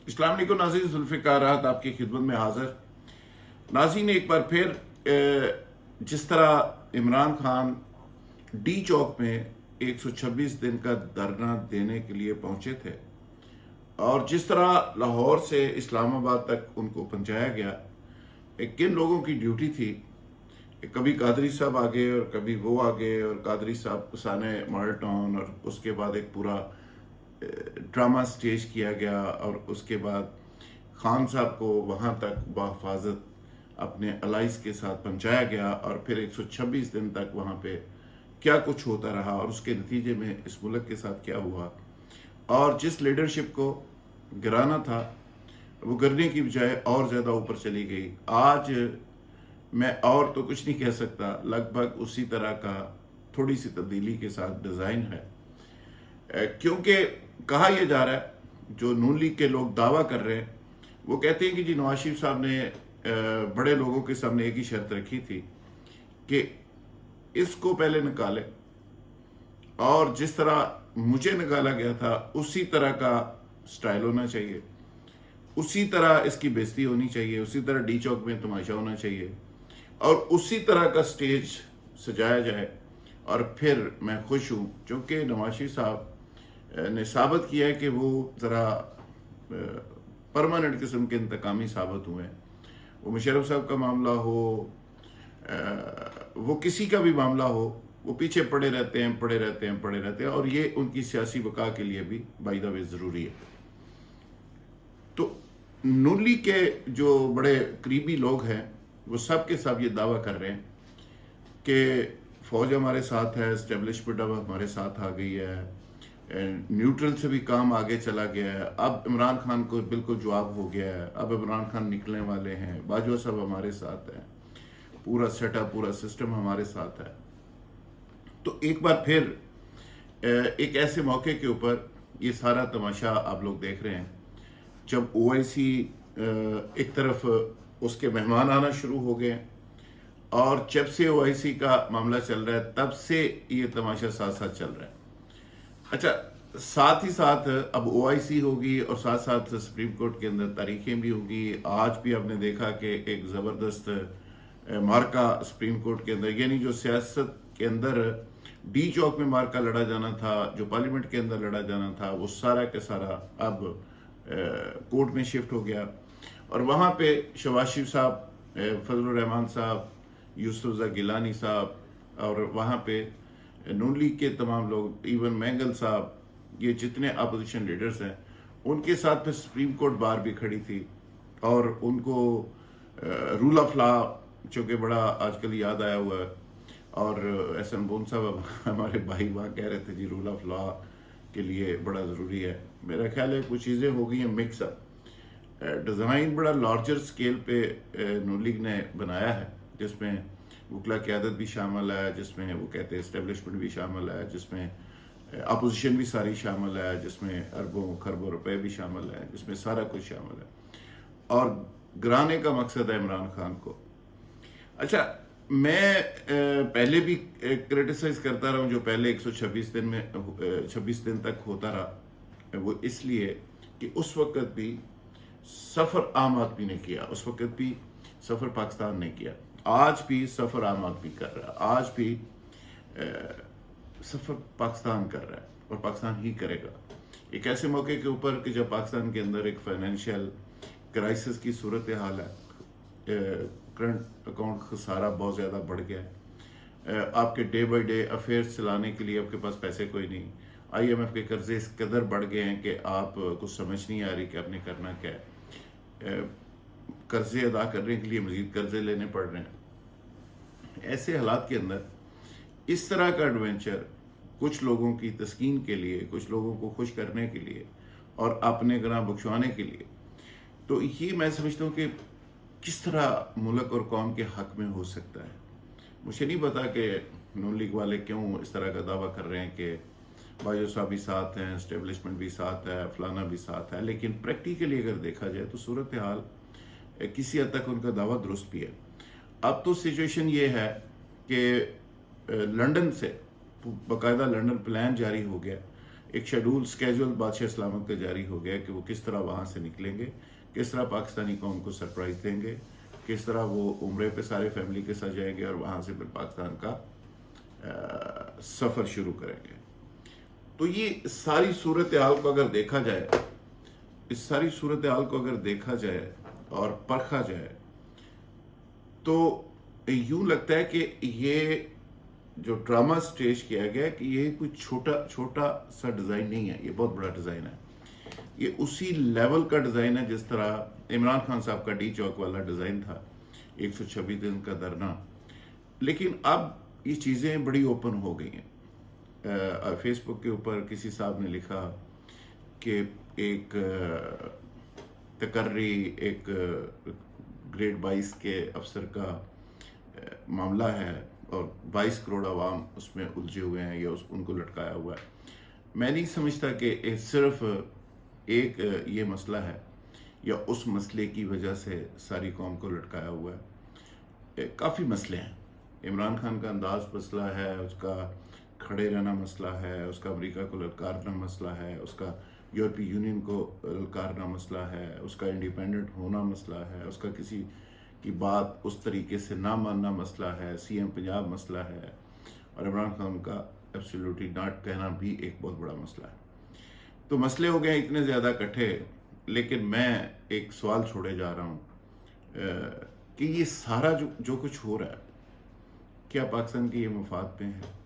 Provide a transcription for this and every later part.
السلام علیکم ناظرین، ذوالفقار راحت آپ کی خدمت میں حاضر۔ ناظرین، ایک بار پھر جس طرح عمران خان ڈی چوک میں 126 دن کا دھرنا دینے کے لیے پہنچے تھے اور جس طرح لاہور سے اسلام آباد تک ان کو پہنچایا گیا، کن لوگوں کی ڈیوٹی تھی، کبھی قادری صاحب آگے اور کبھی وہ آگے، اور قادری صاحب سانے ماڈل ٹاؤن، اور اس کے بعد ایک پورا ڈرامہ سٹیج کیا گیا، اور اس کے بعد خان صاحب کو وہاں تک بحفاظت اپنے الائز کے ساتھ پہنچایا گیا، اور پھر 126 دن تک وہاں پہ کیا کچھ ہوتا رہا اور اس کے نتیجے میں اس ملک کے ساتھ کیا ہوا، اور جس لیڈرشپ کو گرانا تھا وہ گرنے کی بجائے اور زیادہ اوپر چلی گئی۔ آج میں اور تو کچھ نہیں کہہ سکتا، لگ بھگ اسی طرح کا تھوڑی سی تبدیلی کے ساتھ ڈیزائن ہے، کیونکہ کہا یہ جا رہا ہے، جو نون لیگ کے لوگ دعویٰ کر رہے ہیں وہ کہتے ہیں کہ جی نواز شریف صاحب نے بڑے لوگوں کے سامنے ایک ہی شرط رکھی تھی کہ اس کو پہلے نکالے، اور جس طرح مجھے نکالا گیا تھا اسی طرح کا سٹائل ہونا چاہیے، اسی طرح اس کی بےزتی ہونی چاہیے، اسی طرح ڈی چوک میں تماشا ہونا چاہیے، اور اسی طرح کا سٹیج سجایا جائے۔ اور پھر میں خوش ہوں چونکہ نواز شریف صاحب نے ثابت کیا ہے کہ وہ ذرا پرماننٹ قسم کے انتقامی ثابت ہوئے ہیں۔ وہ مشرف صاحب کا معاملہ ہو، وہ کسی کا بھی معاملہ ہو، وہ پیچھے پڑے رہتے ہیں، اور یہ ان کی سیاسی بقا کے لیے بھی بائی دا وے ضروری ہے۔ تو نون لیگ کے جو بڑے قریبی لوگ ہیں وہ سب کے سب یہ دعویٰ کر رہے ہیں کہ فوج ہمارے ساتھ ہے، اسٹیبلشمنٹ اب ہمارے ساتھ آ گئی ہے، نیوٹرل سے بھی کام آگے چلا گیا ہے، اب عمران خان کو بالکل جواب ہو گیا ہے، اب عمران خان نکلنے والے ہیں، باجوہ صاحب ہمارے ساتھ ہیں، پورا سیٹ اپ، پورا سسٹم ہمارے ساتھ ہے۔ تو ایک بار پھر ایک ایسے موقع کے اوپر یہ سارا تماشا آپ لوگ دیکھ رہے ہیں، جب او آئی سی ایک طرف اس کے مہمان آنا شروع ہو گئے، اور جب سے او آئی سی کا معاملہ چل رہا ہے تب سے یہ تماشا ساتھ ساتھ چل رہا ہے۔ اچھا، ساتھ ہی ساتھ اب او آئی سی ہوگی اور ساتھ ساتھ سپریم کورٹ کے اندر تاریخیں بھی ہوگی۔ آج بھی آپ نے دیکھا کہ ایک زبردست مارکا سپریم کورٹ کے اندر، یعنی جو سیاست کے اندر ڈی چوک میں مارکا لڑا جانا تھا، جو پارلیمنٹ کے اندر لڑا جانا تھا، وہ سارا کا سارا اب کورٹ میں شفٹ ہو گیا، اور وہاں پہ شہباز شریف صاحب، فضل الرحمان صاحب، یوسف رضا گیلانی صاحب، اور وہاں پہ نون لیگ کے تمام لوگ، ایون مینگل صاحب، یہ جتنے اپوزیشن لیڈرز ہیں، ان کے ساتھ پھر سپریم کورٹ بار بھی کھڑی تھی، اور ان کو رول آف لا چونکہ بڑا آج کل یاد آیا ہوا ہے، اور احسن بون صاحب ہمارے بھائی وہاں کہہ رہے تھے جی رول آف لا کے لیے بڑا ضروری ہے۔ میرا خیال ہے کچھ چیزیں ہو گئی ہیں مکس اپ، ڈیزائن بڑا لارجر سکیل پہ نون لیگ نے بنایا ہے، جس میں وکلا قیادت بھی شامل ہے، جس میں وہ کہتے ہیں اسٹیبلشمنٹ بھی شامل ہے، جس میں اپوزیشن بھی ساری شامل ہے، جس میں اربوں خربوں روپے بھی شامل ہے، جس میں سارا کچھ شامل ہے، اور گرانے کا مقصد ہے عمران خان کو۔ اچھا، میں پہلے بھی کرٹیسائز کرتا رہا ہوں جو پہلے 126 دن میں 26 دن تک ہوتا رہا، وہ اس لیے کہ اس وقت بھی سفر عام آدمی نے کیا، اس وقت بھی سفر پاکستان نے کیا، آج بھی سفر عام آدمی کر رہا ہے، آج بھی سفر پاکستان کر رہا ہے اور پاکستان ہی کرے گا۔ ایک ایسے موقع کے اوپر کہ جب پاکستان کے اندر ایک فائنینشیل کرائسس کی صورتحال ہے، کرنٹ اکاؤنٹ خسارہ بہت زیادہ بڑھ گیا ہے، آپ کے ڈے بائی ڈے افیئرس چلانے کے لیے آپ کے پاس پیسے کوئی نہیں، آئی ایم ایف کے قرضے اس قدر بڑھ گئے ہیں کہ آپ کو سمجھ نہیں آ رہی کہ آپ نے کرنا کیا ہے، قرضے ادا کرنے کے لیے مزید قرضے لینے پڑ رہے ہیں۔ ایسے حالات کے اندر اس طرح کا ایڈونچر کچھ لوگوں کی تسکین کے لیے، کچھ لوگوں کو خوش کرنے کے لیے اور اپنے گناہ بخشوانے کے لیے، تو یہ میں سمجھتا ہوں کہ کس طرح ملک اور قوم کے حق میں ہو سکتا ہے۔ مجھے نہیں پتا کہ نون لیگ والے کیوں اس طرح کا دعویٰ کر رہے ہیں کہ باجوہ صاحب بھی ساتھ ہیں، اسٹیبلشمنٹ بھی ساتھ ہے، فلانا بھی ساتھ ہے، لیکن پریکٹیکلی اگر دیکھا جائے تو صورتحال کسی حد تک ان کا دعویٰ درست بھی ہے۔ اب تو سچویشن یہ ہے کہ لنڈن سے باقاعدہ لنڈن پلان جاری ہو گیا ایک شیڈول اسکیجول بادشاہ اسلامت کا جاری ہو گیا کہ وہ کس طرح وہاں سے نکلیں گے، کس طرح پاکستانی قوم کو سرپرائز دیں گے، کس طرح وہ عمرے پہ سارے فیملی کے ساتھ جائیں گے اور وہاں سے پھر پاکستان کا سفر شروع کریں گے۔ تو یہ ساری صورتحال کو اگر دیکھا جائے، اس ساری صورتحال کو اگر دیکھا جائے اور پرکھا جائے تو یوں لگتا ہے کہ یہ جو ڈرامہ سٹیج کیا گیا ہے کہ یہ کوئی چھوٹا سا ڈیزائن نہیں ہے، یہ بہت بڑا ڈیزائن ہے۔ یہ اسی لیول کا ڈیزائن ہے جس طرح عمران خان صاحب کا ڈی چوک والا ڈیزائن تھا، 126 دن کا دھرنا۔ لیکن اب یہ چیزیں بڑی اوپن ہو گئی ہیں۔ فیس بک کے اوپر کسی صاحب نے لکھا کہ ایک تقرری، ایک گریڈ 22 کے افسر کا معاملہ ہے اور 22 کروڑ عوام اس میں الجھے ہوئے ہیں یا ان کو لٹکایا ہوا ہے۔ میں نہیں سمجھتا کہ صرف ایک یہ مسئلہ ہے یا اس مسئلے کی وجہ سے ساری قوم کو لٹکایا ہوا ہے۔ کافی مسئلے ہیں۔ عمران خان کا انداز مسئلہ ہے، اس کا کھڑے رہنا مسئلہ ہے، اس کا امریکہ کو للکارنا مسئلہ ہے، اس کا یورپی یونین کو للکارنا مسئلہ ہے، اس کا انڈیپینڈنٹ ہونا مسئلہ ہے، اس کا کسی کی بات اس طریقے سے نہ ماننا مسئلہ ہے، سی ایم پنجاب مسئلہ ہے، اور عمران خان کا ایبسلیوٹلی ناٹ کہنا بھی ایک بہت بڑا مسئلہ ہے۔ تو مسئلے ہو گئے اتنے زیادہ کٹھے، لیکن میں ایک سوال چھوڑے جا رہا ہوں کہ یہ سارا جو کچھ ہو رہا ہے کیا پاکستان کے یہ مفاد پہ ہے؟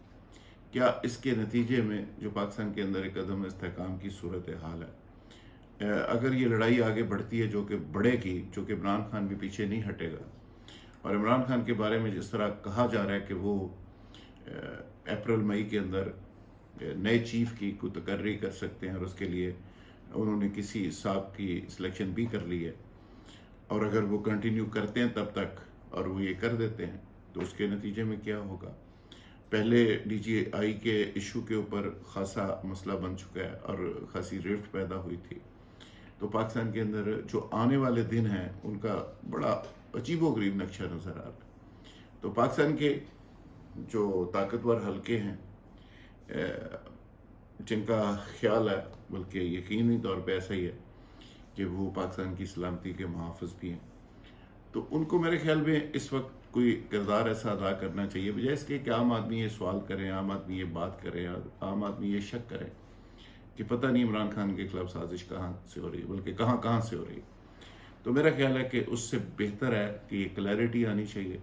کیا اس کے نتیجے میں جو پاکستان کے اندر ایک عدم استحکام کی صورتحال ہے، اگر یہ لڑائی آگے بڑھتی ہے جو کہ بڑھے گی، جو کہ عمران خان بھی پیچھے نہیں ہٹے گا، اور عمران خان کے بارے میں جس طرح کہا جا رہا ہے کہ وہ اپریل مئی کے اندر نئے چیف کی کوئی تقرری کر سکتے ہیں اور اس کے لیے انہوں نے کسی صاحب کی سلیکشن بھی کر لی ہے، اور اگر وہ کنٹینیو کرتے ہیں تب تک اور وہ یہ کر دیتے ہیں تو اس کے نتیجے میں کیا ہوگا؟ پہلے ڈی جی آئی کے ایشو کے اوپر خاصا مسئلہ بن چکا ہے اور خاصی ریفٹ پیدا ہوئی تھی۔ تو پاکستان کے اندر جو آنے والے دن ہیں ان کا بڑا عجیب و غریب نقشہ نظر آ رہا ہے۔ تو پاکستان کے جو طاقتور حلقے ہیں جن کا خیال ہے، بلکہ یقینی طور پہ ایسا ہی ہے کہ وہ پاکستان کی سلامتی کے محافظ بھی ہیں، تو ان کو میرے خیال میں اس وقت کوئی کردار ایسا ادا کرنا چاہیے، بجائے اس کے کہ عام آدمی یہ سوال کریں، عام آدمی یہ بات کریں اور عام آدمی یہ شک کریں کہ پتہ نہیں عمران خان کے خلاف سازش کہاں سے ہو رہی ہے، بلکہ کہاں سے ہو رہی ہے۔ تو میرا خیال ہے کہ اس سے بہتر ہے کہ یہ کلیئرٹی آنی چاہیے۔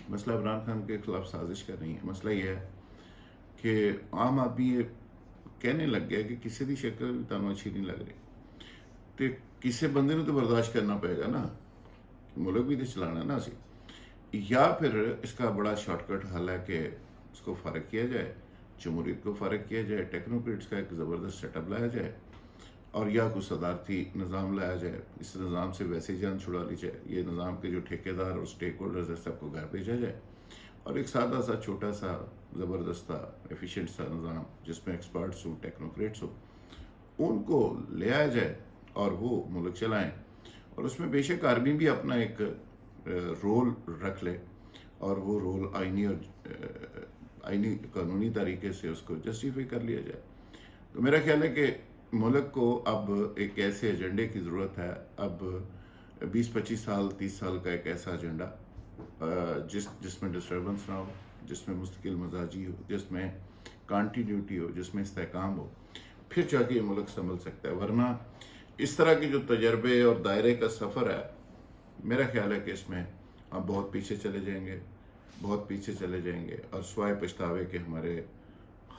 مسئلہ عمران خان کے خلاف سازش کا نہیں ہے، مسئلہ یہ ہے کہ عام آدمی یہ کہنے لگ گیا کہ کسی بھی شکل بھی تانوں اچھی نہیں لگ رہی، تو کسی بندے نے تو برداشت کرنا پڑے گا نا، ملک بھی تو چلانا نا سی، یا پھر اس کا بڑا شارٹ کٹ حل ہے کہ اس کو فارغ کیا جائے، جمہوریت کو فارغ کیا جائے، ٹیکنوکریٹس کا ایک زبردست سیٹ اپ لایا جائے، اور یا کوئی صدارتی نظام لایا جائے، اس نظام سے ویسے ہی جان چھڑا لی جائے، یہ نظام کے جو ٹھیکیدار اور سٹیک ہولڈرز ہیں سب کو گھر بھیجا جائے، اور ایک سادہ سا چھوٹا سا زبردست سا ایفیشینٹ سا نظام جس میں ایکسپرٹس ہوں، ٹیکنوکریٹس ہوں، ان کو لے آیا جائے اور وہ ملک چلائیں، اور اس میں بے شک آرمی بھی اپنا ایک رول رکھ لے، اور وہ رول آئینی قانونی طریقے سے اس کو جسٹیفائی کر لیا جائے۔ تو میرا خیال ہے کہ ملک کو اب ایک ایسے ایجنڈے کی ضرورت ہے، اب 20-25 سال 30 سال کا ایک ایسا ایجنڈا جس میں ڈسٹربنس نہ ہو، جس میں مستقل مزاجی ہو، جس میں کانٹینیوٹی ہو، جس میں استحکام ہو، پھر جا کے یہ ملک سنبھل سکتا ہے۔ ورنہ اس طرح کے جو تجربے اور دائرے کا سفر ہے، میرا خیال ہے کہ اس میں ہم بہت پیچھے چلے جائیں گے اور سوائے پچھتاوے کہ ہمارے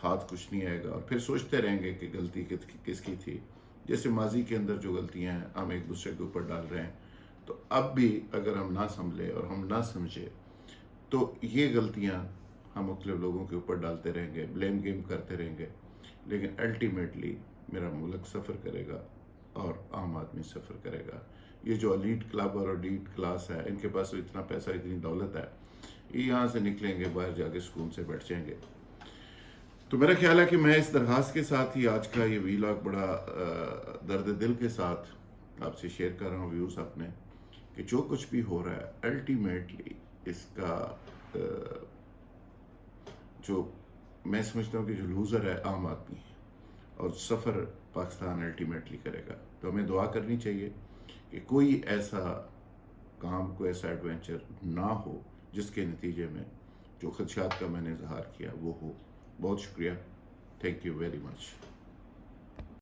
ہاتھ کچھ نہیں آئے گا، اور پھر سوچتے رہیں گے کہ غلطی کس کی تھی۔ جیسے ماضی کے اندر جو غلطیاں ہیں ہم ایک دوسرے کے اوپر ڈال رہے ہیں، تو اب بھی اگر ہم نہ سنبھلے اور ہم نہ سمجھے تو یہ غلطیاں ہم مختلف لوگوں کے اوپر ڈالتے رہیں گے، بلیم گیم کرتے رہیں گے، لیکن الٹیمیٹلی میرا ملک سفر کرے گا اور عام آدمی سفر کرے گا۔ یہ جو ایلیٹ کلب اور ایلیٹ کلاس ہے، ان کے پاس اتنا پیسہ، اتنی دولت ہے، یہ یہاں سے نکلیں گے، باہر جا کے سکون سے بیٹھ جائیں گے۔ تو میرا خیال ہے کہ میں اس درخواست کے ساتھ ہی آج کا یہ ویلاگ بڑا درد دل کے ساتھ آپ سے شیئر کر رہا ہوں ویوز اپنے، کہ جو کچھ بھی ہو رہا ہے الٹیمیٹلی اس کا جو میں سمجھتا ہوں کہ جو لوزر ہے عام آدمی ہے، اور سفر پاکستان الٹیمیٹلی کرے گا. تو ہمیں دعا کرنی چاہیے کہ کوئی ایسا کام، کوئی ایسا ایڈونچر نہ ہو جس کے نتیجے میں جو خدشات کا میں نے اظہار کیا وہ ہو. بہت شکریہ. Thank you very much.